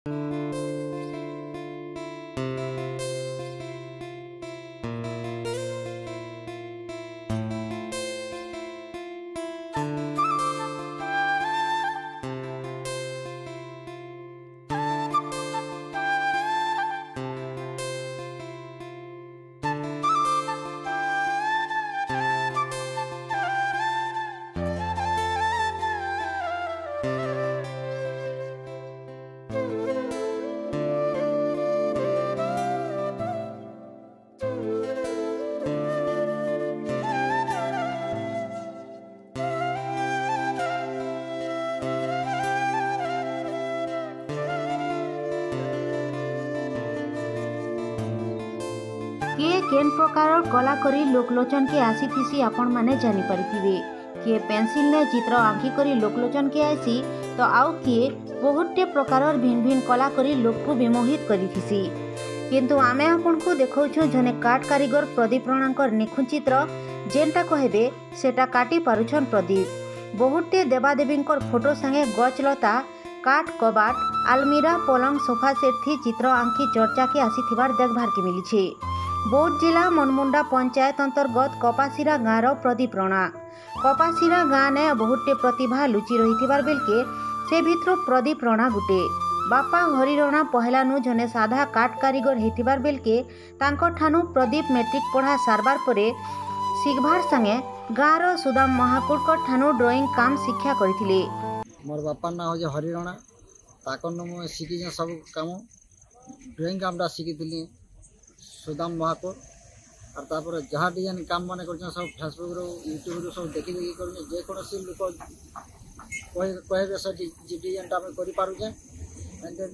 किए केन प्रकार कला करी लोकलोचन के आसीथीसी आपण माने जानी परिथिबे। किए पेंसिल ने चित्र आंकी करी लोकलोचन के आसी तो आउ किए बहुते प्रकार भिन्न भिन्न कला करी लोक को विमोहित करिथिसी। किंतु आमे आपण को देखौछु जने काट कारीगर प्रदीप रणांकर निखुण चित्र जेनटा कहबे सेटा काटी पारुछन प्रदीप। बहुते देवादेवींकर फोटो संगे गचलता काठ कबाट आलमीरा पलंग सोफा सेट थी चित्र आंकी चर्चा के आसीथिबार देखभार के मिली। बौद्ध जिला मनमुंडा पंचायत अंतर्गत कपासीरा गाँव प्रदीप रणा। कपासीरा गाँ ने बहुते प्रतिभा लुचि रही बेलके से भितर प्रदीप रणा गुटे। बापा हरि रणा पहलानु जने साधा काट कारीगर होइथिबार बेलके तांको ठानु प्रदीप मेट्रिक पढ़ा सारबार परे शिखबार संगे गाँव सुदाम महाकुड़ ठानु ड्राइंग काम शिक्षा करथिले। मोर बापा ना हो हरि रणा ताकन मु शिखी सब काम ड्राइंग कामटा शिखी सुदाम महाकुड़ और तापर जहाँ डिजाइन काम मान कर सब फेसबुक यूट्यूब रू सब देखी देखी कर जेकोसी लोक कहे से डिजाइनटा करें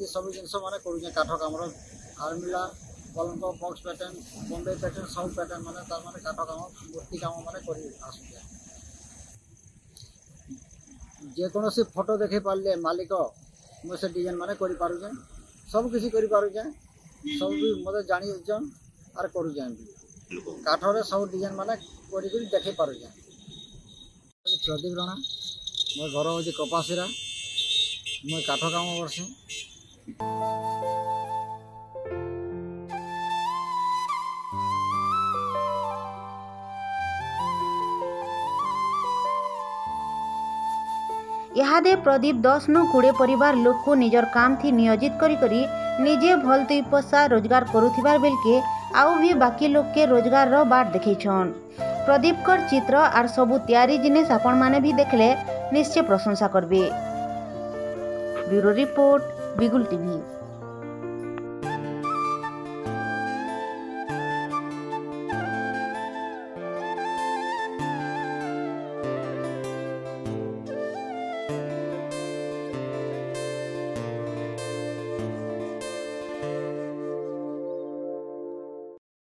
सब जिन मैंने करुचे काठ कम आलमिरा पलंक बक्स पैटर्न बम्बे पैटर्न सब पैटर्न मैंने काठ कम मूर्ति कम मैंने आसुचे जेकोसी फोटो देखे पारे मालिक मुझे डिजाइन मैंने करें सब किसी करें सब भी मत जानी आर करुचे काठरे सब डिजाइन माने देखे पारे। प्रदीप रणा मोर घर हूँ कपासीरा मुझे काठ काम करसी। इहादे प्रदीप 10 नु 20 परिवार लोक को निजर काम थी नियोजित करी निजे भल 2 पैसा रोजगार करुथिबार बेलके आउ भी बाकी लोक के रोजगार रो बाट देखैछन। प्रदीप कर चित्र आर सबु तैयारी जिनिस आपण माने भी देखले निश्चय प्रशंसा करबे। ब्यूरो रिपोर्ट बिगुल टीवी।